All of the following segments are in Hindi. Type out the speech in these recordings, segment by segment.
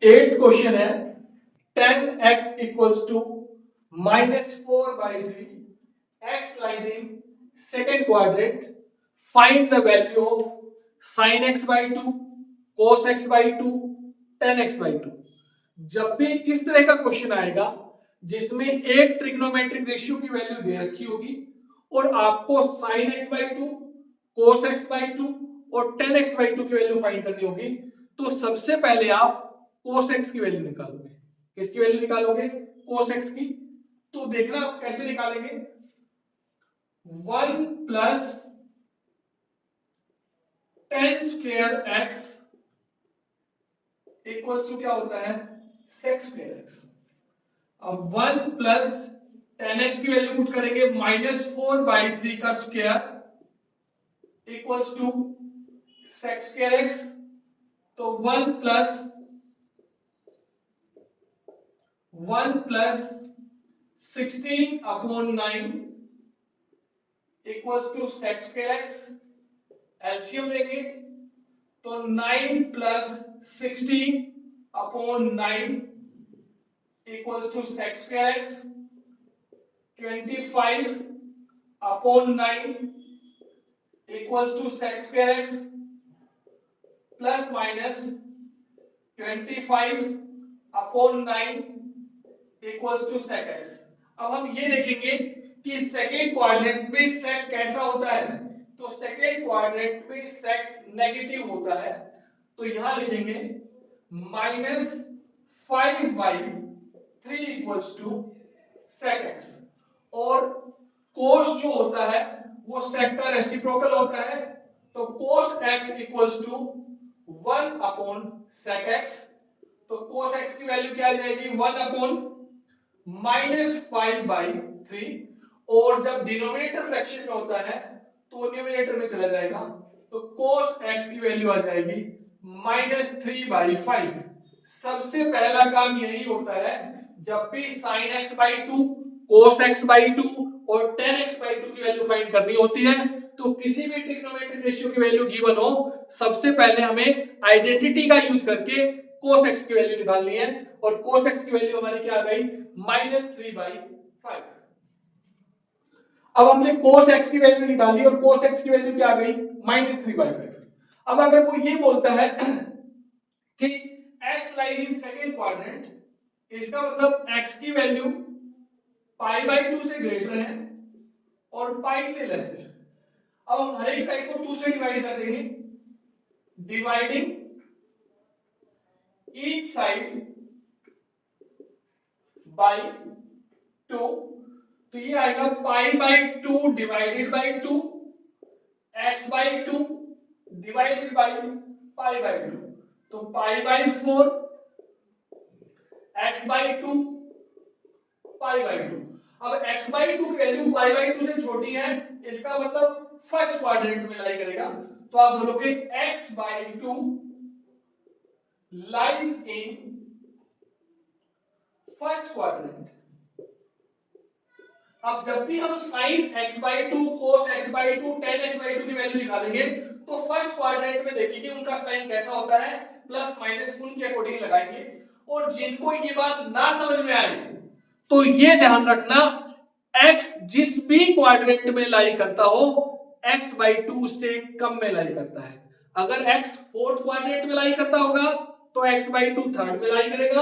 एट्थ क्वेश्चन है 10x equals to -4/3 x lies in second quadrant, find the value of sin x by 2, cos x by 2, tan x by 2। जब भी इस तरह का क्वेश्चन आएगा जिसमें एक ट्रिग्नोमेट्रिक रेशियो की वैल्यू दे रखी होगी और आपको sin x by 2, cos x by 2 और tan x by 2 की वैल्यू फाइंड करनी होगी, तो सबसे पहले आप cos x की वैल्यू निकालोगे। किसकी वैल्यू निकालोगे? cos x की। तो देखना आप कैसे निकालेंगे। 1 plus tan square x equals to क्या होता है? sec square x। अब 1 प्लस tan x की वैल्यू पुट करेंगे -4/3 का square equals to sec square x। तो 1 plus 16/9 equals to sec square x। LCM लेंगे तो 9 plus 16/9 equals to sec square x। 25/9 equals to sec square x plus minus 25/9 equals to sec x। अब हम ये देखेंगे कि सेकेंड क्वाड्रेंट में sec कैसा होता है। तो सेकेंड क्वाड्रेंट में sec नेगेटिव होता है, तो यहां लिखेंगे -5/3 इक्वल्स टू sec x। और cos जो होता है वो sec का रेसिप्रोकल होता है, तो cos x equals to 1/sec x। तो cos x की वैल्यू क्या आ जाएगी? 1/-5/3। और जब डिनोमिनेटर फ्रैक्शन में होता है तो न्यूमरेटर में चला जाएगा, तो cos x की वैल्यू आ जाएगी -3/5। सबसे पहला काम यही होता है, जब भी sin x by 2, cos x by 2 और tan x by 2 की वैल्यू फाइंड करनी होती है, तो किसी भी ट्रिग्नोमेट्रिक रेशियो की वैल्यू गिवन हो, सबसे पहले हमें आइडेंटिटी का यूज करके cos x की वैल्यू निकालनी है। और cos x की वैल्यू हमारी क्या आ गई? -3/5। अब हमने cos x की वैल्यू निकाली और cos x की वैल्यू क्या आ गई? -3/5। अब अगर कोई ये बोलता है कि x lies in second quadrant, इसका मतलब x की वैल्यू π/2 से ग्रेटर है और पाई से लेस है। अब हम हर एक साइड को 2 से डिवाइड कर देंगे, डिवाइडिंग ईच साइड बाय 2। तो ये आएगा π/2 divided by 2, x/2 divided by π/2। तो π/4 x/2 π/2। अब x/2 की वैल्यू π/2 से छोटी है, इसका मतलब फर्स्ट क्वाड्रेंट में लाई करेगा। तो आप बोलोगे x/2 lies in first quadrant. अब जब भी हम sin x/2, cos x/2, tan x/2 की वैल्यू निकालेंगे, तो फर्स्ट क्वाड्रेंट में देखिए उनका साइन कैसा होता है, प्लस माइनस उनके अकॉर्डिंग लगाएंगे। और जिनको ये बात ना समझ में आए तो ये ध्यान रखना, x जिस भी क्वाड्रेंट में लाई करता हो, x/2 से कम में लाई करता है। अगर x फोर्थ क्वाड्रेंट में लाई करता होगा तो x/2 थर्ड में लाई करेगा।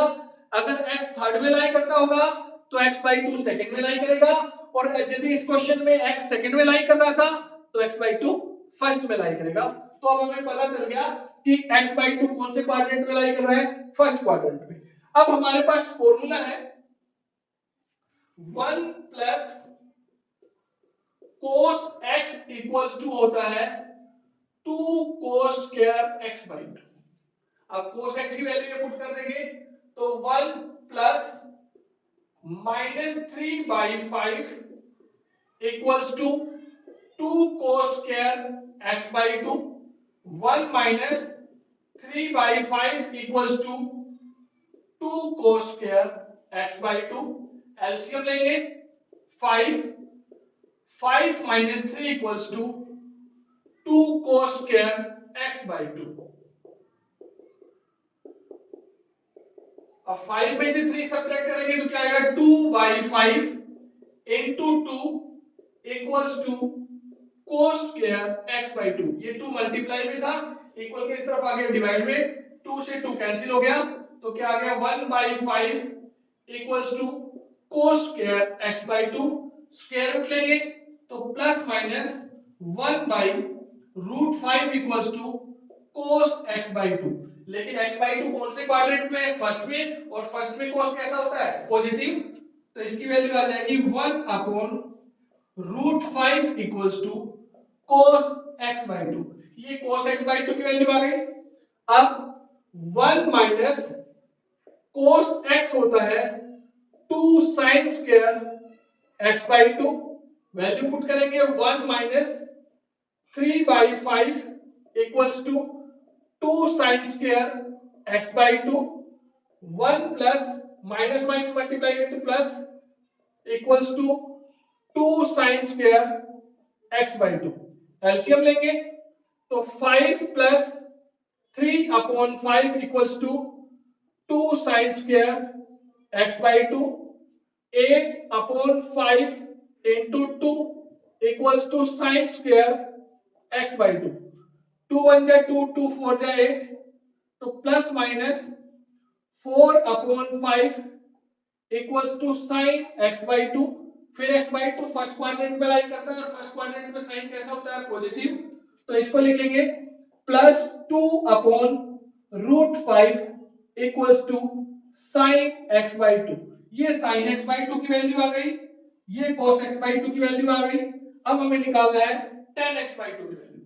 अगर x थर्ड में लाई करता होगा तो x/2 सेकंड में लाई करेगा। और जैसे इस क्वेश्चन में x सेकंड में लाई कर रहा था तो x/2 फर्स्ट में लाई करेगा। तो अब हमें पता चल गया कि x/2 कौन से क्वाड्रेंट में लाई कर रहा है? फर्स्ट क्वाड्रेंट में। अब हमारे पास फॉर्मूला है 1 plus cos x equals to होता है 2 cos स्क्वायर x/2। अब cos x की वैल्यू ये पुट कर देंगे तो 1 plus -3/5 equals to 2 cos square x/2। 1 minus 3/5 equals to 2 cos square x/2। LCM लेंगे 5 minus 3 equals to 2 cos square x/2। अब 5 में से 3 सब्ट्रैक्ट करेंगे तो क्या आएगा 2/5 into 2 equals to cos square x/2। ये 2 मल्टीप्लाई में था, इक्वल के इस तरफ आ गया डिवाइड में, 2 से 2 कैंसिल हो गया, तो क्या आ गया 1/5 equals to cos square x/2। Square root लेंगे तो plus minus 1/√5 equals to cos x/2। लेकिन x/2 कौन से क्वाड्रेंट में है? फर्स्ट में, और फर्स्ट में cos कैसा होता है? पॉजिटिव, तो इसकी वैल्यू आ जाएगी 1/√5 equals to cos x/2। ये cos x/2 की वैल्यू आ गई। अब 1 माइनस cos x होता है 2 sin square x/2, value put करेंगे 1 minus 3/5 equals to 2 sin square x/2, 1 plus minus minus multiply करेंगे तो plus equals to 2 sin square x/2। LCM लेंगे तो 5 plus 3/5 equals to 2 sin square x/2, 8/5 into 2 equals to sin square x/2। 2 1 जा 2, 2 4 जा 8, तो plus minus 4/5 equals to sin x/2। फिर x/2 फर्स्ट क्वाड्रेंट में लाई करता है, और फर्स्ट क्वाड्रेंट में साइन कैसा होता है? पॉजिटिव, तो इसको लिखेंगे plus 2/√5 equals to sin x/2। ये sin x/2 की वैल्यू आ गई, ये cos x/2 की वैल्यू आ गई। अब हमें निकालना है tan x/2 की वैल्यू।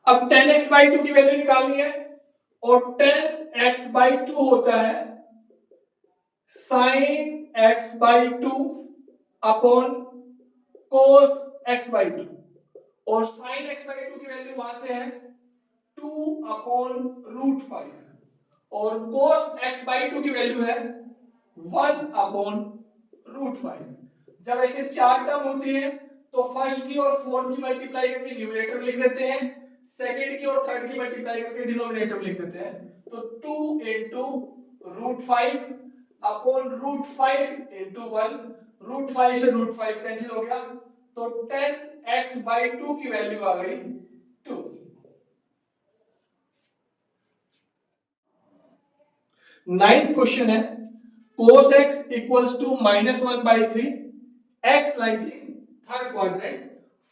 अब tan x/2 की वैल्यू निकालनी है, और tan x/2 होता है sin x/2 upon cos x/2, और sin x/2 की वैल्यू वहां से है 2/√5, और cos x/2 की वैल्यू है 1/√5। जब ऐसे चार टर्म होती है तो फर्स्ट की और फोर्थ की मल्टीप्लाई करके न्यूमरेटर में लिख देते हैं, सेकंड की और थर्ड की मल्टीप्लाई करके डिनोमिनेटर में लिख देते हैं। तो 2 into √5 अपॉन √5 into 1, √5 से √5 कैंसिल हो गया, तो 10x/2 की वैल्यू आ गई 2। नाइन्थ क्वेश्चन है cos x equals to -1/3, x lies in third quadrant,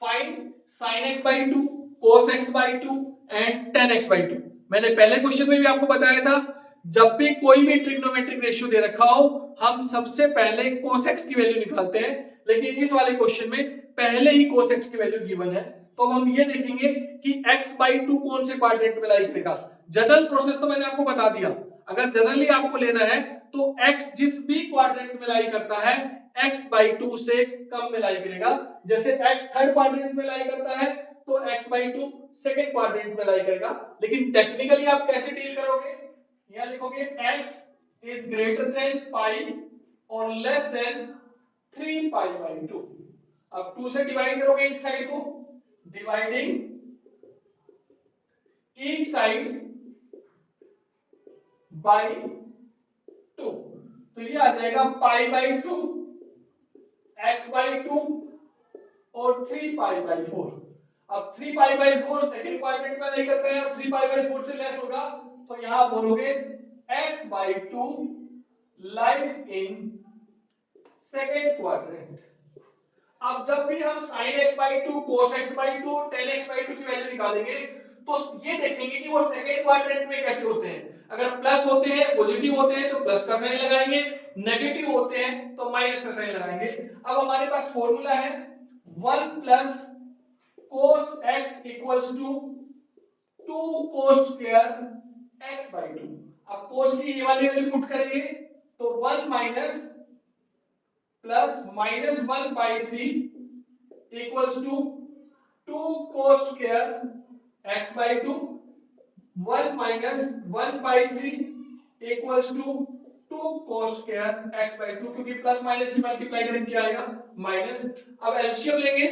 find sin x/2, cos x/2 and tan x/2। मैंने पहले क्वेश्चन में भी आपको बताया था, जब भी कोई भी ट्रिग्नोमेट्रिक रेशियो दे रखा हो हम सबसे पहले cos x की वैल्यू निकालते हैं, लेकिन इस वाले क्वेश्चन में पहले ही cos x की वैल्यू गिवन है, तो अब हम ये देखेंगे कि x/2 कौन से क्वाड्रेंट में लाई करेगा। जनरल प्रोसेस तो मैंने आपको बता दिया, अगर जनरली आपको लेना है तो x जिस भी क्वाड्रेंट में लाई करता है x/2 से कम में लाई करेगा। जैसे x थर्ड क्वाड्रेंट में लाई करता है तो x/2 सेकंड क्वाड्रेंट में लाई करेगा। लेकिन टेक्निकली आप कैसे डील करोगे? यहां लिखोगे x is greater than pi और लेस देन 3π/2। अब 2 से डिवाइड करोगे इस साइड को, डिवाइडिंग ईच साइड बाय 2, तो ये आ जाएगा π/2, x/2 और 3π/4। अब 3π/4 सेकंड क्वाड्रेंट में नहीं करते हैं और 3π/4 से लेस होगा, तो यहां बोलोगे x/2 lies in second quadrant. अब जब भी हम sin x/2, cos x/2, tan x/2 की वैल्यू निकालेंगे तो ये देखेंगे कि वो सेकंड क्वाड्रेंट में कैसे होते हैं। अगर प्लस होते हैं, पॉजिटिव होते हैं तो प्लस का साइन लगाएंगे, नेगेटिव होते हैं तो माइनस का साइन लगाएंगे। अब हमारे पास फॉर्मूला है 1 plus cos x equals to 2 cos square x/2। अब cos की ये वाली वैल्यू पुट करेंगे तो 1 minus plus -1/3 equals to 2 cos square x/2, 1 minus 1/3 equals to 2 cos square x/2, क्योंकि प्लस माइनस की मल्टीप्लाई करेंगे क्या आएगा? माइनस। अब एलसीएम लेंगे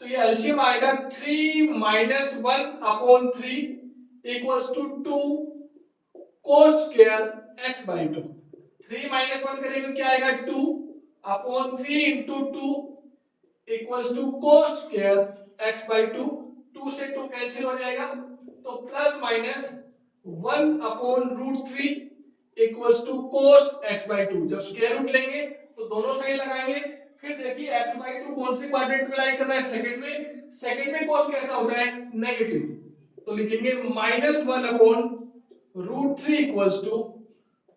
तो ये एलसीएम आएगा 3 - 1/3 equals to 2 cos square x by 2। 3 minus 1 करेंगे तो क्या आएगा 2 upon 3 into 2 equals to cos square x by 2। 2 से 2 कैंसिल हो जाएगा तो plus minus 1 upon root 3 equals to cos x by 2। जब स्क्वायर रूट लेंगे तो दोनों साइड लगाएंगे। फिर देखिए x by 2 कौन से क्वाड्रेंट में लाई कर रहा है, सेकंड में। सेकंड में cos कैसा होता है, नेगेटिव, तो लिखेंगे minus 1 upon root 3 equals to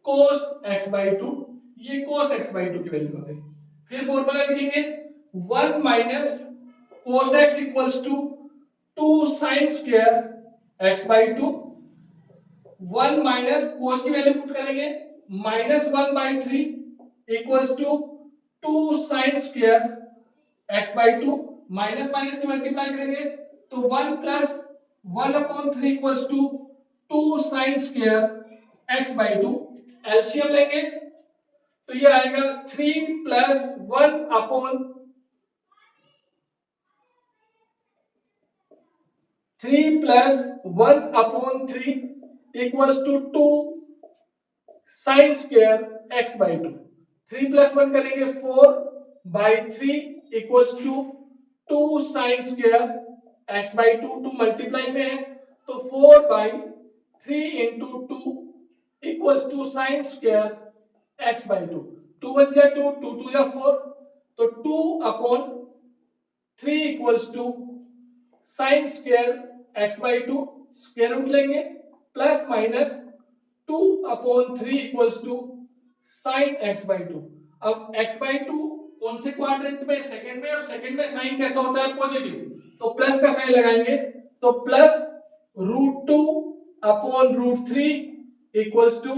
cos x by 2। ये cos x by 2 की वैल्यू आ गई। फिर फॉर्मूला लिखेंगे 1 minus cos x equals to 2 sin square x by 2। 1 minus cos की वैल्यू पुट करेंगे minus 1 by 3 equals to 2 sin square x by 2। Minus minus की मल्टीप्लाई करेंगे तो 1 plus 1 upon 3 equals to 2 sin square x by 2। LCM लेंगे तो ये आएगा 3 plus 1 upon 3 plus 1 upon 3 equals to 2 sine square x by 2। 3 plus 1 करेंगे 4 by 3 equals to 2 sine square x by 2। 2 multiply में है तो 4 by 3 into 2 equals to sine square x by 2। 2 1 जा 2, 2 2 जा 4, तो 2 upon 3 equals to sine square x by 2। Square root लेंगे plus minus 2 upon 3 equals to sine x by 2। अब x by 2 कौन से क्वाड्रेंट में, सेकंड में, और सेकंड में साइन कैसा होता है, पॉजिटिव, तो प्लस का साइन लगाएंगे तो plus root 2 upon root 3 equals to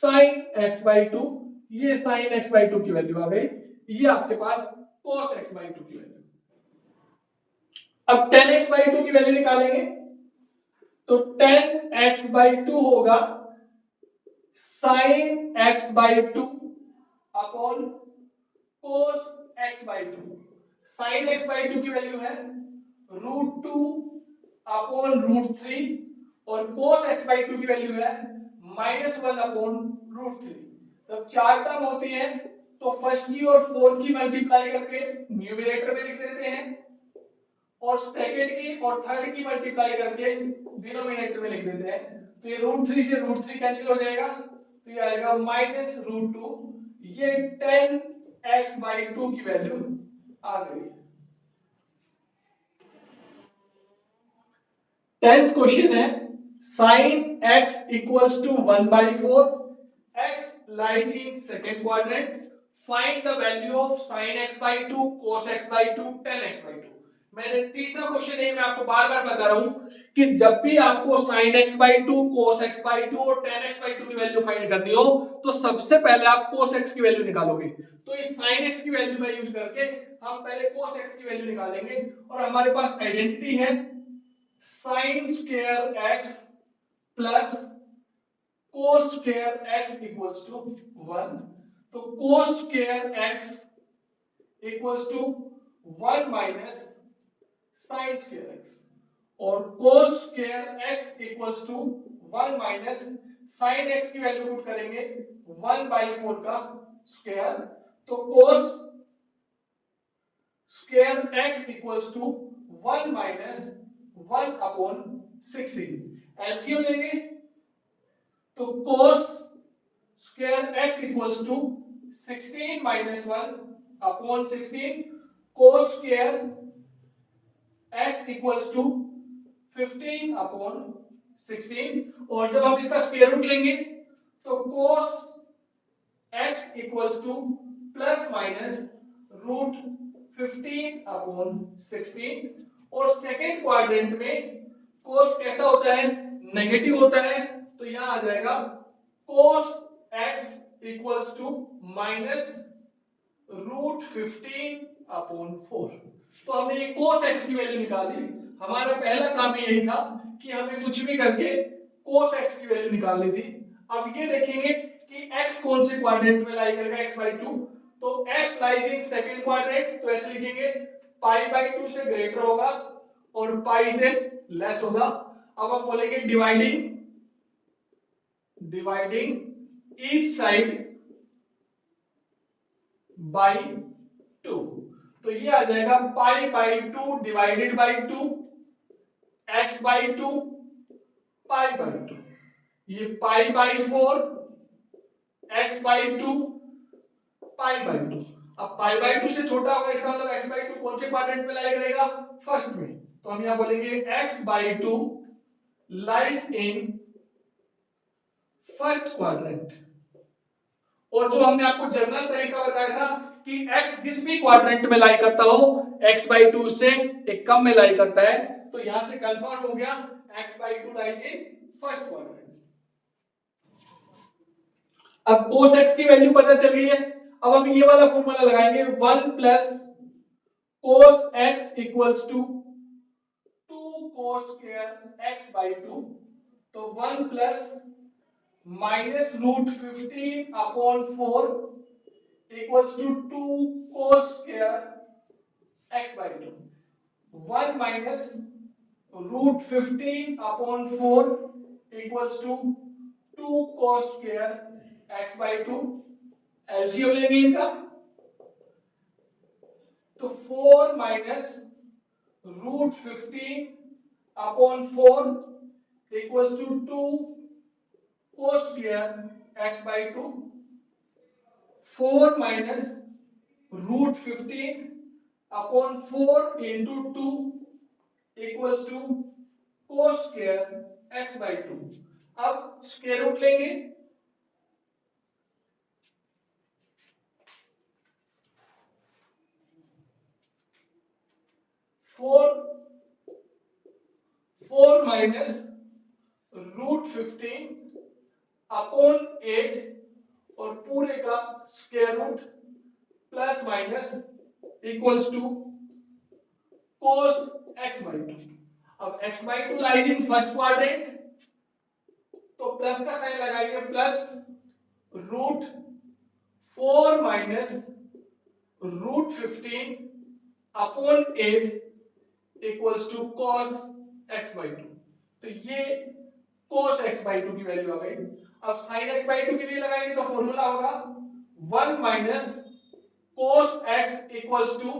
sine x by 2। ये साइन x by 2 की वैल्यू आ गई। ये आपके पास cos x by 2 की वैल्यू। अब 10x by 2 की वैल्यू निकालेंगे तो 10x by 2 होगा sin x by 2 upon cos x by 2। sin x by 2 की वैल्यू है रूट 2 अपॉन रूट 3 और cos x by 2 की वैल्यू है माइनस 1 अपॉन रूट 3। जब चार टर्म होती है तो फर्स्ट की और फोर्थ की मल्टीप्लाई करके न्यूमरेटर में लिख देते हैं और सेकंड की और थर्ड की मल्टीप्लाई करके डिनोमिनेटर में लिख देते हैं। तो ये रूट 3 से रूट 3 कैंसिल हो जाएगा तो ये आएगा माइनस रूट 2। ये 10x by 2 की वैल्यू आ गई। 10th क्वेश्चन है sin x equals to 1/4, x lies in second quadrant, find the value of sin x by 2, cos x by 2, tan x by 2। मैंने तीसरा क्वेश्चन है, मैं आपको बार बार बता रहा हूं कि जब भी आपको sin x by 2, cos x by 2 और tan x by 2 की वैल्यू फाइंड करनी हो तो सबसे पहले आप cos x की वैल्यू निकालोगे। तो इस sin x की वैल्यू का यूज करके हम पहले cos x की वैल्यू निकालेंगे और हमारे पास आइडेंटिटी है sin square x plus cos square x equals to 1। तो cos square x equals to 1 minus sin square x और cos square x equals to 1 minus sin x की वैल्यू पुट करेंगे 1/4 का स्क्वायर। तो cos square x equals to 1 minus 1 upon 16। LCM लेंगे तो cos square x equals to 16 minus 1 upon 16। cos square x equals to 15 upon 16 और जब हम इसका स्क्वायर रूट लेंगे तो cos x equals to plus minus root 15 upon 16 और सेकेंड क्वाड्रेंट में cos कैसा होता है, नेगेटिव होता है, तो यहां आ जाएगा cos x equals to minus root 15 upon 4। तो हमने ये cos x की वैल्यू निकाली। हमारा पहला काम यही था कि हमें कुछ भी करके cos x की वैल्यू निकालनी थी। अब ये देखेंगे कि x कौन से क्वाड्रेंट में लाई करेगा, x by 2। तो x lies in second quadrant, तो ऐसे लिखेंगे पाई बाई 2 से ग्रेटर होगा और पाई से लेस होगा। अब हम बोलेंगे dividing dividing each side by 2। तो ये आ जाएगा pi by 2 divided by 2, x by 2, pi by 2। ये pi by 4, x by 2, pi by 2। अब पाई बाई 2 से छोटा होगा, इसका मतलब एक्स बाई 2 कौन से क्वाड्रेंट में लाई करेगा? फर्स्ट में। तो हम यहां बोलेंगे x by 2 lies in first quadrant. और जो हमने आपको जनरल तरीका बताया था कि x जिस भी क्वाड्रेंट में लाई करता हो, x बाई 2 से एक कम में लाई करता है, तो यहां से कंफर्म हो गया x by 2 lies in first quadrant. अब cos x की वैल्यू पता चल गई है। अब हम ये वाला फॉर्मूला लगाएंगे 1 plus cos x equals to 2 cos square x by 2। तो 1 plus minus root 15 upon 4 equals to 2 cos square x by 2। 1 minus root 15 upon 4 equals to 2 cos square x by 2। LCM लेंगे इनका, तो 4 minus root 15 upon 4 equals to 2 cos square x by 2। 4 minus root 15 upon 4 into 2 equals to cos square x by 2। अब स्क्वायर रूट लेंगे, फोर माइनस रूट 15 अपॉन 8 और पूरे का square root plus minus equals to cos x by 2। अब x by 2 lies in first quadrant, तो प्लस का साइन लगाएंगे, plus root 4 minus root 15 upon 8 equals to cos x by 2। तो ये cos x बाई 2 की वैल्यू आ गई। अब sin x बाई 2 के लिए लगाएंगे तो फॉर्मूला होगा 1 minus cos x equals to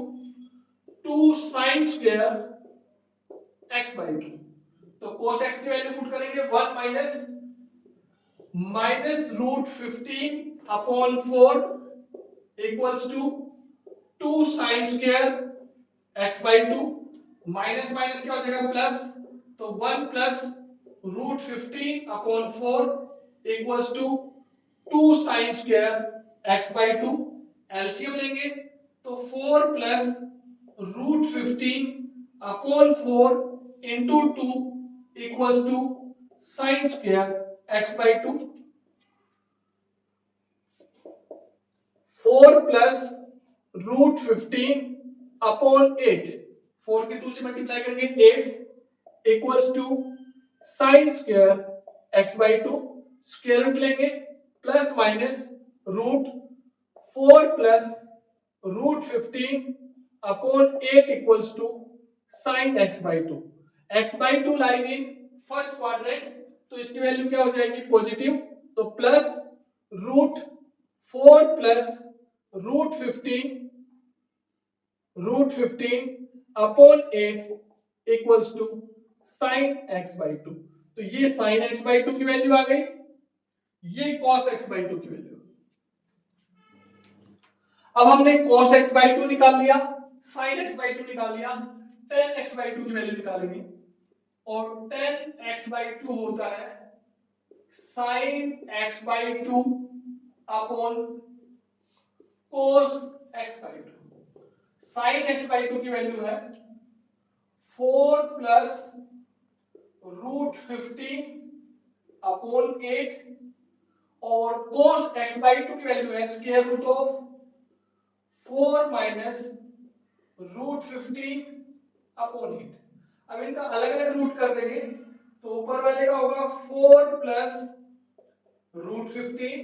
2 sin square x by 2। तो cos x की वैल्यू पुट करेंगे 1 minus root 15 upon 4 equals to 2 sin square x by 2। Minus minus क्या हो जाएगा प्लस, तो 1 plus root 15 upon 4 equals to 2 sin square x by 2। LCM लेंगे तो 4 plus root 15 upon 4 into 2 equals to sin square x by 2। 4 plus root 15 upon 8, 4 के 2 से मल्टीप्लाई करेंगे 8 equals to sine square x by 2। Square root लेंगे, plus minus root 4 plus root 15 upon 8 equals to sine x by 2। x by 2 lies in first quadrant, तो इसकी वैल्यू क्या हो जाएगी पॉजिटिव, तो plus root 4 plus root 15 upon 8 equals to sine x by 2। तो ये साइन x बाई 2 की वैल्यू आ गई, ये cos x बाई 2 की वैल्यू। अब हमने cos x बाई 2 निकाल लिया, sin x बाई 2 निकाल लिया, tan x बाई 2 की वैल्यू निकालेंगे, और tan x बाई 2 होता है sin x by 2 upon cos x by 2। sin x by 2 की वैल्यू है 4 प्लस रूट 15 अपॉन 8, और cos x बाई 2 की वैल्यू है square root of 4 minus root 15 upon 8। अब इनका अलग अलग रूट कर देंगे, तो ऊपर वाले का होगा 4 प्लस रूट 15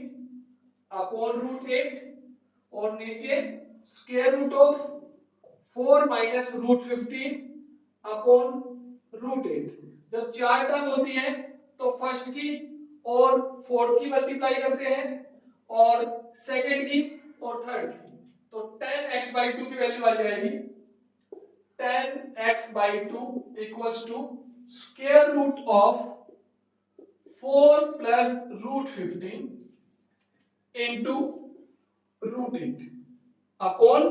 अपॉन रूट 8, और नीचे square root of 4 minus root 15 upon root 8। जब चार टर्म होती है तो फर्स्ट की और फोर्थ की मल्टीप्लाई करते हैं और सेकंड की और थर्ड की, तो 10x/2 की वैल्यू आ जाएगी 10x/2 equals to square root of 4 plus root 15 into root 8 upon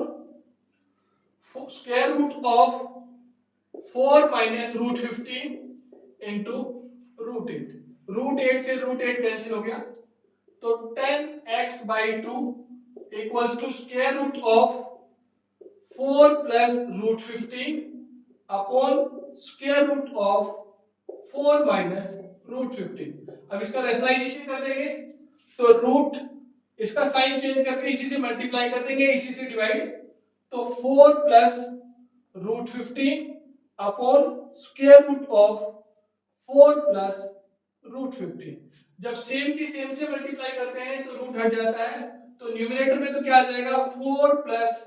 square root of 4 minus root 15 into root 8। Root 8 से रूट 8 कैंसिल हो गया, तो 10x/2 equals to square root of 4 plus root 15 upon square root of 4 minus root 15। अब इसका रेशनलाइजेशन कर देंगे, तो रूट इसका साइन चेंज करके इसी से मल्टीप्लाई कर देंगे, इसी से डिवाइड, तो 4 plus root 15 upon square root of 4 plus root 15। जब सेम की सेम से मल्टीप्लाई करते हैं तो रूट हट जाता है, तो न्यूमरेटर में तो क्या आ जाएगा 4 प्लस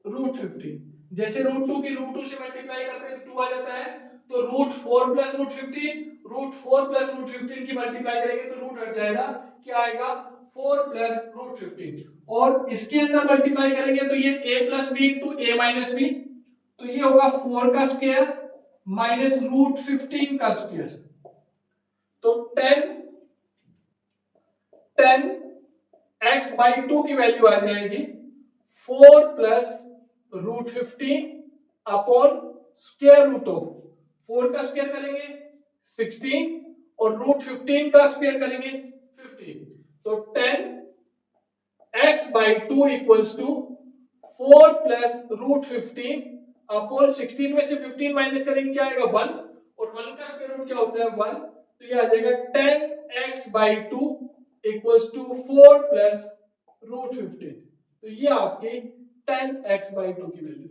रूट 15। जैसे रूट 2 की रूट 2 से मल्टीप्लाई करते हैं तो 2 आ जाता है, तो root 4 plus root 15, root 4 plus root 15 की मल्टीप्लाई करेंगे तो रूट हट जाएगा, क्या आएगा 4 प्लस रूट 15। और इसके अंदर मल्टीप्लाई करेंगे तो ये a plus b into a minus b, तो ये होगा 4 का स्क्वायर माइनस रूट 15 का स्क्वायर, तो 10x/2 की वैल्यू आ जाएगी 4 plus root 15 upon square root of 4 का स्क्वायर करेंगे 16 और रूट 15 का स्क्वायर करेंगे 15, तो 10x/2 equals to 4 plus root 15 upon 16 में से 15 माइनस करेंगे क्या आएगा 1, और 1 का स्क्वायर रूट क्या होता है 1, तो ये आ जाएगा 10x/2 equals to 4 plus root 15। तो ये आपकी 10x/2 की वैल्यू।